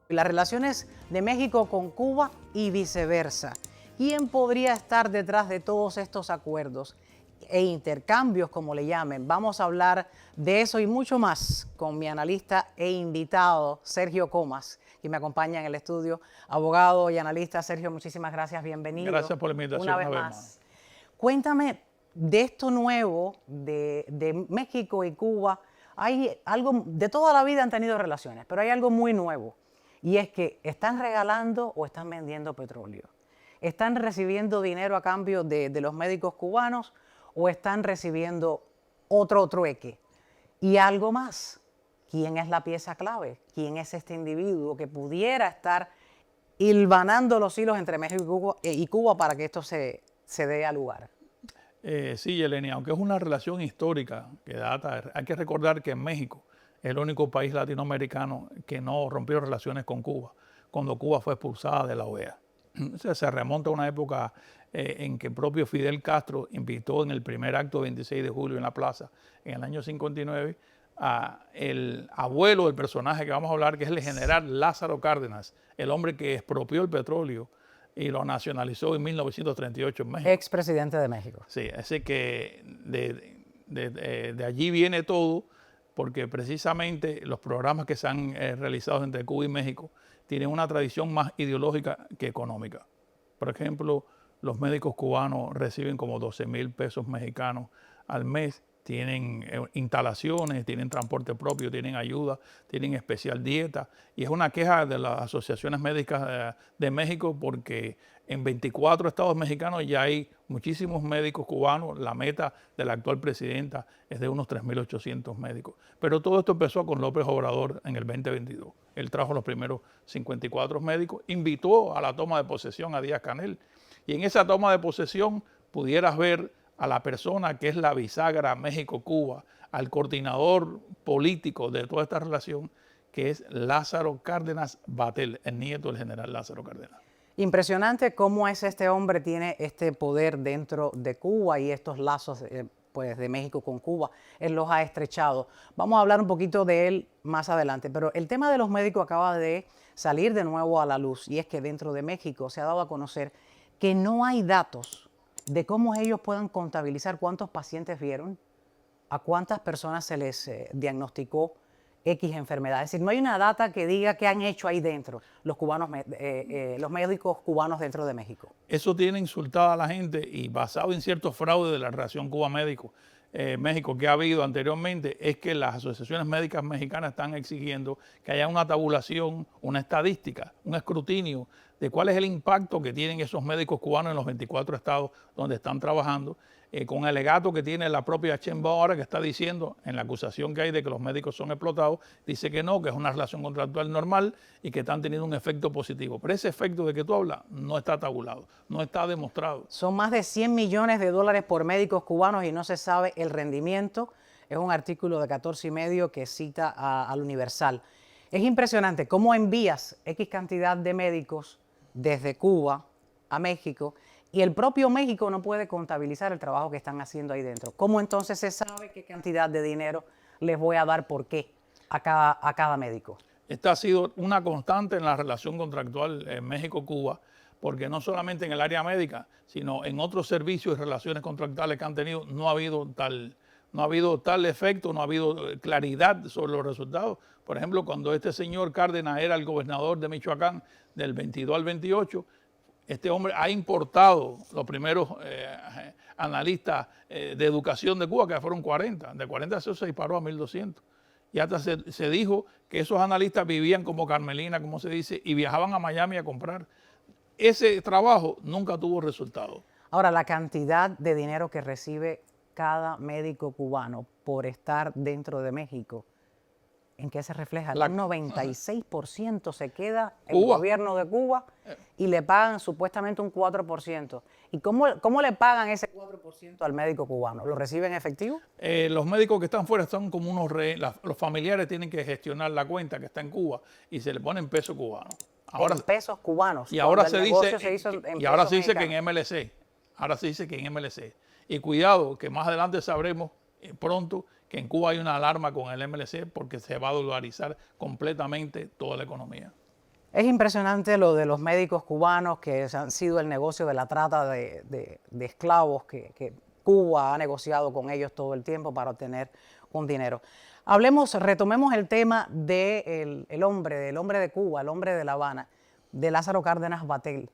Las relaciones de México con Cuba y viceversa. ¿Quién podría estar detrás de todos estos acuerdos e intercambios, como le llamen? Vamos a hablar de eso y mucho más con mi analista e invitado, Sergio Comas, que me acompaña en el estudio. Abogado y analista, Sergio, muchísimas gracias, bienvenido. Gracias por la invitación una vez más. más. Cuéntame de esto nuevo de México y Cuba. Hay algo, de toda la vida han tenido relaciones, pero hay algo muy nuevo. Y es que están regalando o están vendiendo petróleo. ¿Están recibiendo dinero a cambio de los médicos cubanos o están recibiendo otro trueque? Y algo más, ¿quién es la pieza clave? ¿Quién es este individuo que pudiera estar hilvanando los hilos entre México y Cuba para que esto se dé a lugar? Sí, Yeleni, aunque es una relación histórica que data, hay que recordar que México es el único país latinoamericano que no rompió relaciones con Cuba cuando Cuba fue expulsada de la OEA. O sea, se remonta a una época en que el propio Fidel Castro invitó en el primer acto 26 de julio en la plaza, en el año 59, a el abuelo del personaje que vamos a hablar, que es el general Lázaro Cárdenas, el hombre que expropió el petróleo y lo nacionalizó en 1938 en México. Expresidente de México. Sí, así que de allí viene todo, porque precisamente los programas que se han realizado entre Cuba y México tienen una tradición más ideológica que económica. Por ejemplo, los médicos cubanos reciben como 12,000 pesos mexicanos al mes, tienen instalaciones, tienen transporte propio, tienen ayuda, tienen especial dieta. Y es una queja de las asociaciones médicas de México porque en 24 estados mexicanos ya hay muchísimos médicos cubanos. La meta de la actual presidenta es de unos 3,800 médicos. Pero todo esto empezó con López Obrador en el 2022. Él trajo los primeros 54 médicos, invitó a la toma de posesión a Díaz-Canel. Y en esa toma de posesión pudieras ver a la persona que es la bisagra México-Cuba, al coordinador político de toda esta relación, que es Lázaro Cárdenas Batel, el nieto del general Lázaro Cárdenas. Impresionante cómo es este hombre, tiene este poder dentro de Cuba y estos lazos pues, de México con Cuba, él los ha estrechado. Vamos a hablar un poquito de él más adelante, pero el tema de los médicos acaba de salir de nuevo a la luz y es que dentro de México se ha dado a conocer que no hay datos de cómo ellos puedan contabilizar cuántos pacientes vieron, a cuántas personas se les diagnosticó X enfermedad. Es decir, no hay una data que diga qué han hecho ahí dentro los cubanos, los médicos cubanos dentro de México. Eso tiene insultada a la gente y basado en ciertos fraudes de la relación Cuba-México que ha habido anteriormente, es que las asociaciones médicas mexicanas están exigiendo que haya una tabulación, una estadística, un escrutinio de cuál es el impacto que tienen esos médicos cubanos en los 24 estados donde están trabajando, con el alegato que tiene la propia Sheinbaum ahora, que está diciendo, en la acusación que hay de que los médicos son explotados, dice que no, que es una relación contractual normal y que están teniendo un efecto positivo. Pero ese efecto de que tú hablas no está tabulado, no está demostrado. Son más de 100 millones de dólares por médicos cubanos y no se sabe el rendimiento. Es un artículo de 14 y medio que cita al Universal. Es impresionante cómo envías X cantidad de médicos desde Cuba a México y el propio México no puede contabilizar el trabajo que están haciendo ahí dentro. ¿Cómo entonces se sabe qué cantidad de dinero les voy a dar por qué a cada médico? Esta ha sido una constante en la relación contractual México-Cuba, porque no solamente en el área médica, sino en otros servicios y relaciones contractuales que han tenido, no ha habido tal efecto, no ha habido claridad sobre los resultados. Por ejemplo, cuando este señor Cárdenas era el gobernador de Michoacán del 22 al 28, este hombre ha importado los primeros analistas de educación de Cuba, que fueron 40. De 40 se disparó a 1,200. Y hasta se dijo que esos analistas vivían como Carmelina, como se dice, y viajaban a Miami a comprar. Ese trabajo nunca tuvo resultado. Ahora, la cantidad de dinero que recibe cada médico cubano por estar dentro de México, ¿en qué se refleja? Un 96% se queda en el gobierno de Cuba y le pagan supuestamente un 4%. ¿Y cómo le pagan ese 4% al médico cubano? ¿Lo reciben en efectivo? Los médicos que están fuera son como unos los familiares tienen que gestionar la cuenta que está en Cuba y se le ponen pesos cubanos. Ahora, en pesos cubanos. Y ahora se dice que en MLC. Ahora se dice que en MLC. Y cuidado, que más adelante sabremos pronto que en Cuba hay una alarma con el MLC porque se va a dolarizar completamente toda la economía. Es impresionante lo de los médicos cubanos que han sido el negocio de la trata de esclavos que Cuba ha negociado con ellos todo el tiempo para obtener un dinero. Retomemos el tema del hombre de Cuba, el hombre de La Habana, de Lázaro Cárdenas Batel.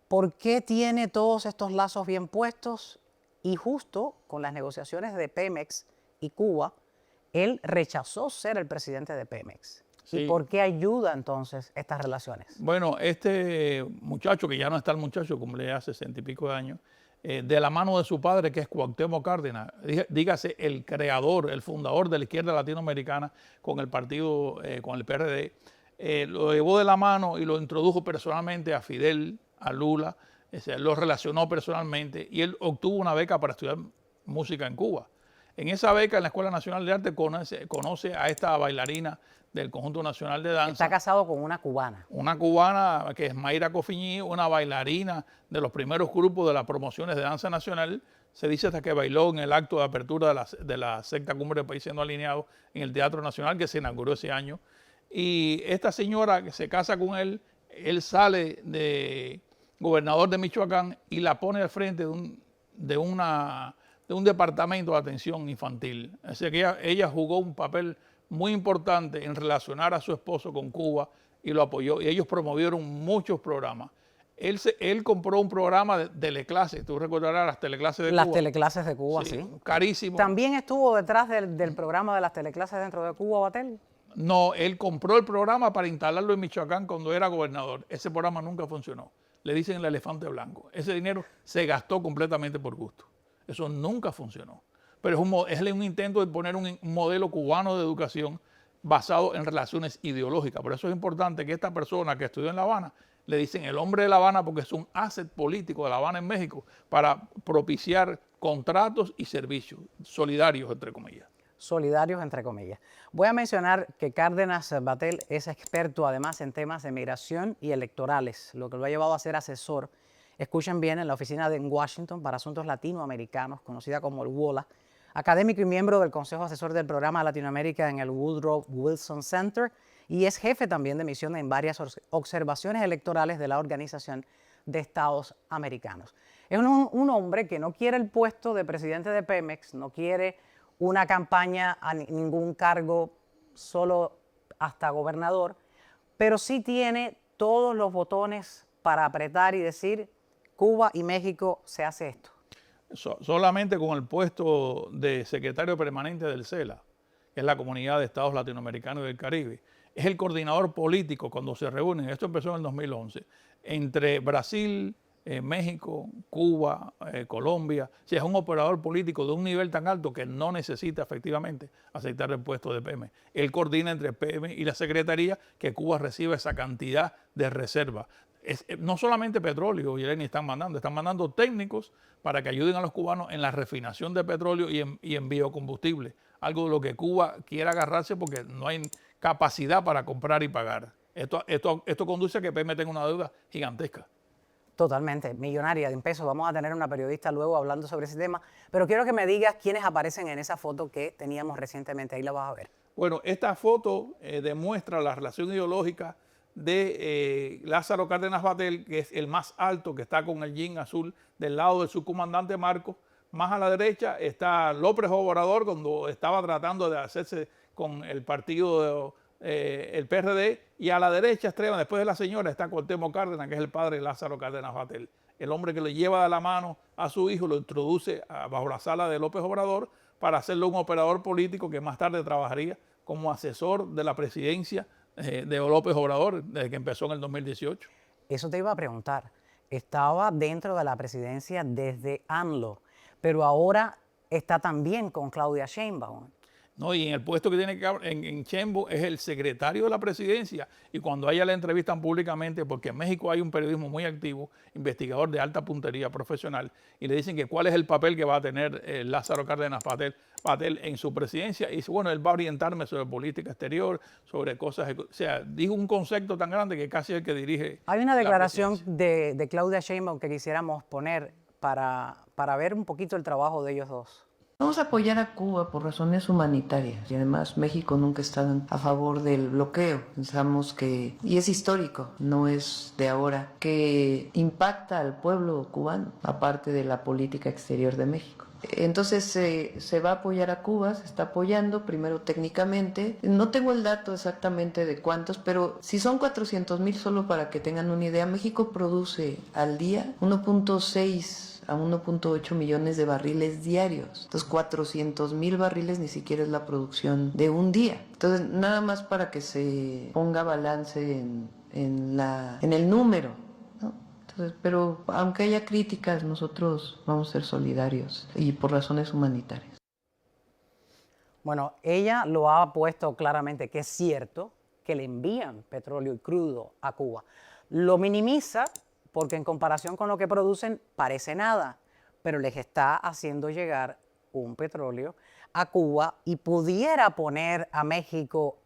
¿Por qué tiene todos estos lazos bien puestos? Y justo con las negociaciones de Pemex y Cuba, él rechazó ser el presidente de Pemex. Sí. ¿Y por qué ayuda entonces estas relaciones? Bueno, este muchacho, que ya no está el muchacho, cumple ya 60 y pico de años, de la mano de su padre, que es Cuauhtémoc Cárdenas, dígase el creador, el fundador de la izquierda latinoamericana con el partido, con el PRD, lo llevó de la mano y lo introdujo personalmente a Fidel, a Lula, lo relacionó personalmente y él obtuvo una beca para estudiar música en Cuba. En esa beca, en la Escuela Nacional de Arte, conoce a esta bailarina del Conjunto Nacional de Danza. Está casado con una cubana. Una cubana que es Mayra Cofiñí, una bailarina de los primeros grupos de las promociones de danza nacional. Se dice hasta que bailó en el acto de apertura de la sexta cumbre de países no alineados en el Teatro Nacional, que se inauguró ese año. Y esta señora que se casa con él sale de gobernador de Michoacán y la pone al frente de un departamento de atención infantil. Así que ella jugó un papel muy importante en relacionar a su esposo con Cuba y lo apoyó. Y ellos promovieron muchos programas. Él compró un programa de teleclases. Tú recordarás las teleclases de Cuba. Las teleclases de Cuba, sí. Carísimo. ¿También estuvo detrás del programa de las teleclases dentro de Cuba, Batel? No, él compró el programa para instalarlo en Michoacán cuando era gobernador. Ese programa nunca funcionó. Le dicen el elefante blanco. Ese dinero se gastó completamente por gusto. Eso nunca funcionó. Pero es un intento de poner un modelo cubano de educación basado en relaciones ideológicas. Por eso es importante que esta persona que estudió en La Habana, le dicen el hombre de La Habana porque es un asset político de La Habana en México para propiciar contratos y servicios solidarios, entre comillas. Solidarios, entre comillas. Voy a mencionar que Cárdenas Batel es experto además en temas de migración y electorales, lo que lo ha llevado a ser asesor, escuchen bien, en la oficina en Washington para asuntos latinoamericanos, conocida como el WOLA, académico y miembro del Consejo Asesor del Programa Latinoamérica en el Woodrow Wilson Center y es jefe también de misión en varias observaciones electorales de la Organización de Estados Americanos. Es un hombre que no quiere el puesto de presidente de Pemex, no quiere una campaña a ningún cargo, solo hasta gobernador, pero sí tiene todos los botones para apretar y decir, Cuba y México se hace esto. Solamente con el puesto de secretario permanente del CELA, que es la Comunidad de Estados Latinoamericanos y del Caribe, es el coordinador político cuando se reúnen, esto empezó en el 2011, entre Brasil, México, Cuba, Colombia. O sea, es un operador político de un nivel tan alto que no necesita efectivamente aceptar el puesto de PM. Él coordina entre PM y la Secretaría que Cuba recibe esa cantidad de reserva. No solamente petróleo, Yeleni, están mandando técnicos para que ayuden a los cubanos en la refinación de petróleo y en biocombustible, algo de lo que Cuba quiere agarrarse porque no hay capacidad para comprar y pagar. Esto conduce a que PM tenga una deuda gigantesca. Totalmente, millonaria en pesos. Vamos a tener una periodista luego hablando sobre ese tema, pero quiero que me digas quiénes aparecen en esa foto que teníamos recientemente, ahí la vas a ver. Bueno, esta foto demuestra la relación ideológica de Lázaro Cárdenas Batel, que es el más alto, que está con el jean azul del lado de su comandante Marcos. Más a la derecha está López Obrador cuando estaba tratando de hacerse con el partido el PRD, y a la derecha extrema, después de la señora, está Cuauhtémoc Cárdenas, que es el padre de Lázaro Cárdenas Batel, el hombre que le lleva de la mano a su hijo, lo introduce bajo la sala de López Obrador para hacerlo un operador político que más tarde trabajaría como asesor de la presidencia de López Obrador desde que empezó en el 2018. Eso te iba a preguntar. Estaba dentro de la presidencia desde AMLO, pero ahora está también con Claudia Sheinbaum. No, y en el puesto que tiene en Chembo es el secretario de la presidencia, y cuando a ella la entrevistan públicamente, porque en México hay un periodismo muy activo, investigador de alta puntería profesional, y le dicen que cuál es el papel que va a tener Lázaro Cárdenas Batel en su presidencia, y dice, bueno, él va a orientarme sobre política exterior, sobre cosas, o sea, dijo un concepto tan grande que casi es el que dirige. Hay una declaración de Claudia Sheinbaum que quisiéramos poner para ver un poquito el trabajo de ellos dos. Vamos a apoyar a Cuba por razones humanitarias y además México nunca ha estado a favor del bloqueo. Pensamos que, y es histórico, no es de ahora, que impacta al pueblo cubano, aparte de la política exterior de México. Entonces se va a apoyar a Cuba, se está apoyando primero técnicamente. No tengo el dato exactamente de cuántos, pero si son 400,000, solo para que tengan una idea, México produce al día 1.6 a 1.8 millones de barriles diarios. Entonces 400,000 barriles ni siquiera es la producción de un día. Entonces nada más para que se ponga balance en el número, ¿no? Entonces, pero aunque haya críticas, nosotros vamos a ser solidarios y por razones humanitarias. Bueno, ella lo ha puesto claramente que es cierto que le envían petróleo y crudo a Cuba. Lo minimiza porque en comparación con lo que producen parece nada, pero les está haciendo llegar un petróleo a Cuba y pudiera poner a México,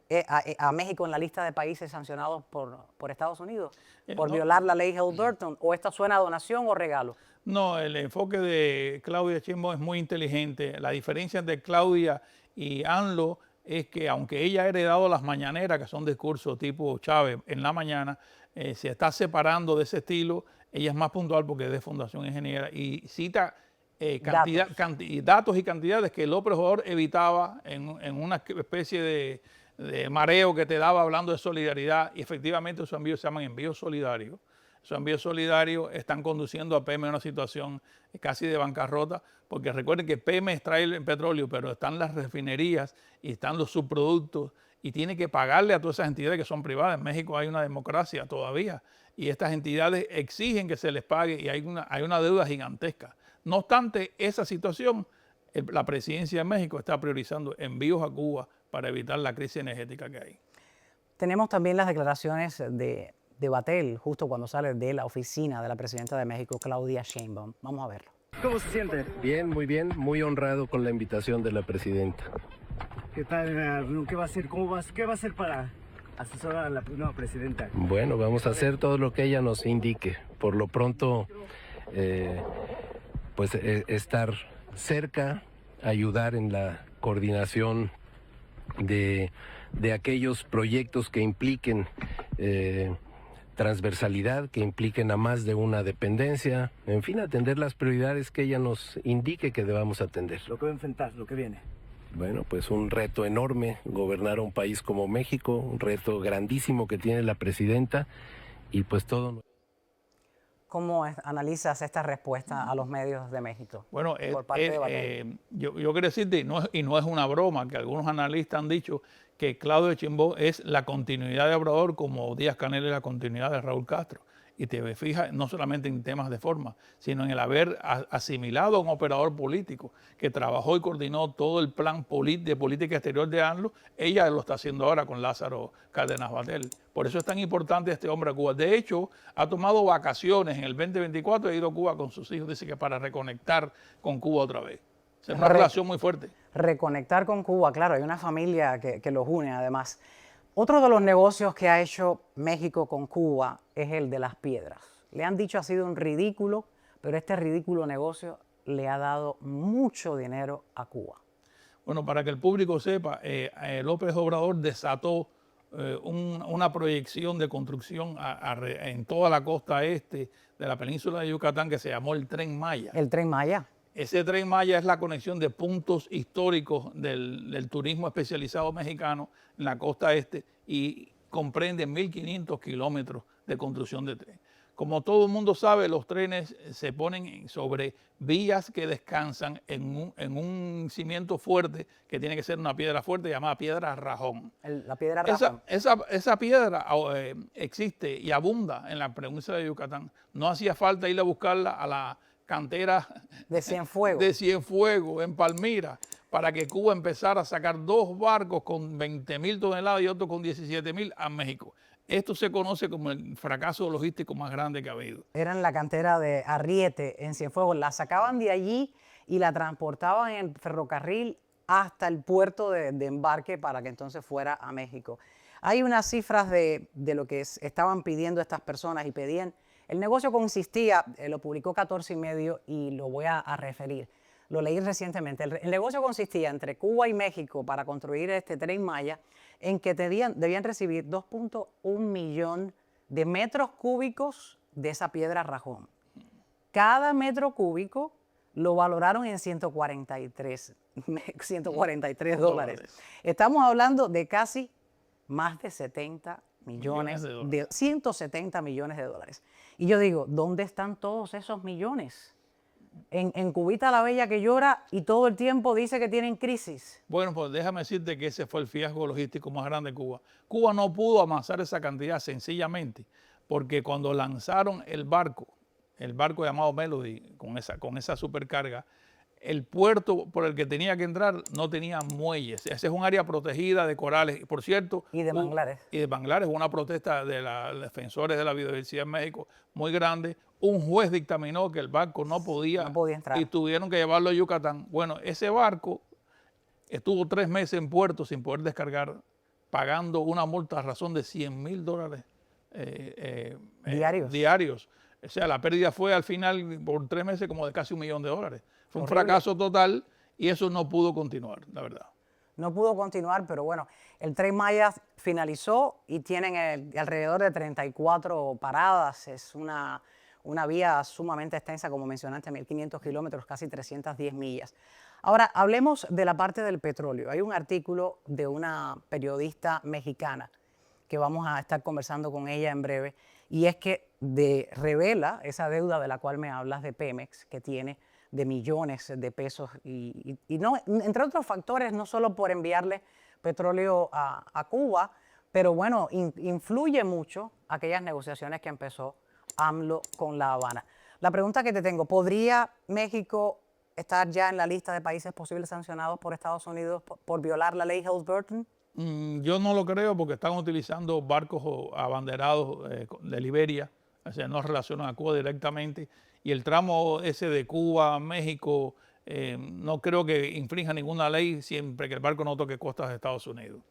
a México en la lista de países sancionados por Estados Unidos por No, violar la ley Halliburton. ¿O esta suena a donación o regalo? no, el enfoque de Claudia Sheinbaum es muy inteligente. La diferencia entre Claudia y ANLO es que aunque ella ha heredado las mañaneras, que son discursos tipo Chávez en la mañana, se está separando de ese estilo. Ella es más puntual porque es de Fundación Ingeniera y cita datos y cantidades que López Obrador evitaba en una especie de mareo que te daba hablando de solidaridad, y efectivamente esos envíos se llaman envíos solidarios. Esos envíos solidarios están conduciendo a Pemex a una situación casi de bancarrota, porque recuerden que Pemex extrae el petróleo, pero están las refinerías y están los subproductos y tiene que pagarle a todas esas entidades que son privadas. En México hay una democracia todavía y estas entidades exigen que se les pague y hay una deuda gigantesca. No obstante esa situación, la presidencia de México está priorizando envíos a Cuba para evitar la crisis energética que hay. Tenemos también las declaraciones de Batel, justo cuando sale de la oficina de la presidenta de México, Claudia Sheinbaum. Vamos a verlo. ¿Cómo se siente? Bien, muy honrado con la invitación de la presidenta. ¿Qué tal la reunión? ¿Qué va a hacer? ¿Qué va a hacer para asesorar a la nueva presidenta? Bueno, vamos a hacer todo lo que ella nos indique. Por lo pronto, estar cerca, ayudar en la coordinación de aquellos proyectos que impliquen transversalidad, que impliquen a más de una dependencia, en fin, atender las prioridades que ella nos indique que debamos atender. Lo que va a enfrentar, lo que viene. Bueno, pues un reto enorme, gobernar un país como México, un reto grandísimo que tiene la presidenta y pues todo. ¿Cómo analizas esta respuesta a los medios de México? Bueno, por parte de Batel? yo quiero decirte, y no es una broma, que algunos analistas han dicho que Claudia Sheinbaum es la continuidad de Obrador como Díaz-Canel es la continuidad de Raúl Castro. Y te fijas no solamente en temas de forma, sino en el haber asimilado a un operador político que trabajó y coordinó todo el plan de política exterior de ANLO. Ella lo está haciendo ahora con Lázaro Cárdenas Batel. Por eso es tan importante este hombre a Cuba. De hecho, ha tomado vacaciones en el 2024, ha ido a Cuba con sus hijos, dice que para reconectar con Cuba otra vez. Es una relación muy fuerte. Reconectar con Cuba, claro, hay una familia que los une además. Otro de los negocios que ha hecho México con Cuba es el de las piedras. Le han dicho ha sido un ridículo, pero este ridículo negocio le ha dado mucho dinero a Cuba. Bueno, para que el público sepa, López Obrador desató una proyección de construcción en toda la costa este de la península de Yucatán que se llamó el Tren Maya. El Tren Maya. Ese Tren Maya es la conexión de puntos históricos del turismo especializado mexicano en la costa este y comprende 1.500 kilómetros de construcción de tren. Como todo el mundo sabe, los trenes se ponen sobre vías que descansan en un cimiento fuerte, que tiene que ser una piedra fuerte llamada piedra rajón. La piedra rajón. Esa piedra existe y abunda en la península de Yucatán. No hacía falta ir a buscarla a la cantera de Cienfuegos. De Cienfuegos, en Palmira, para que Cuba empezara a sacar 2 barcos con 20,000 toneladas y otro con 17,000 a México. Esto se conoce como el fracaso logístico más grande que ha habido. Era en la cantera de Arriete, en Cienfuegos. La sacaban de allí y la transportaban en el ferrocarril hasta el puerto de embarque para que entonces fuera a México. Hay unas cifras de lo que estaban pidiendo estas personas y pedían. El negocio consistía, lo publicó 14 y medio y lo voy a referir, lo leí recientemente. El negocio consistía entre Cuba y México para construir este Tren Maya en que debían recibir 2.1 millón de metros cúbicos de esa piedra rajón. Cada metro cúbico lo valoraron en 143 dólares. Estamos hablando de casi más de 70 millones de dólares. 170 millones de dólares. Y yo digo, ¿dónde están todos esos millones? En Cubita la Bella que llora y todo el tiempo dice que tienen crisis. Bueno, pues déjame decirte que ese fue el fiasco logístico más grande de Cuba. Cuba no pudo amasar esa cantidad sencillamente porque cuando lanzaron el barco llamado Melody con esa supercarga, el puerto por el que tenía que entrar no tenía muelles. Ese es un área protegida de corales, por cierto. Y de manglares. Y de manglares, una protesta de los defensores de la biodiversidad en México muy grande. Un juez dictaminó que el barco no podía entrar. Y tuvieron que llevarlo a Yucatán. Bueno, ese barco estuvo 3 meses en puerto sin poder descargar, pagando una multa a razón de $100,000 diarios. O sea, la pérdida fue al final por 3 meses como de casi $1 millón. Fue un fracaso total y eso no pudo continuar, la verdad. No pudo continuar, pero bueno, el Tren Maya finalizó y tienen alrededor de 34 paradas. Es una vía sumamente extensa, como mencionaste, 1.500 kilómetros, casi 310 millas. Ahora, hablemos de la parte del petróleo. Hay un artículo de una periodista mexicana que vamos a estar conversando con ella en breve, y es que revela esa deuda de la cual me hablas de Pemex, que tiene de millones de pesos, y no, entre otros factores, no solo por enviarle petróleo a Cuba, pero bueno, influye mucho aquellas negociaciones que empezó AMLO con La Habana. La pregunta que te tengo, ¿podría México estar ya en la lista de países posibles sancionados por Estados Unidos por violar la ley Helms-Burton? Yo no lo creo porque están utilizando barcos abanderados de Liberia, o sea, no relacionan a Cuba directamente. Y el tramo ese de Cuba a México, no creo que infrinja ninguna ley siempre que el barco no toque costas de Estados Unidos.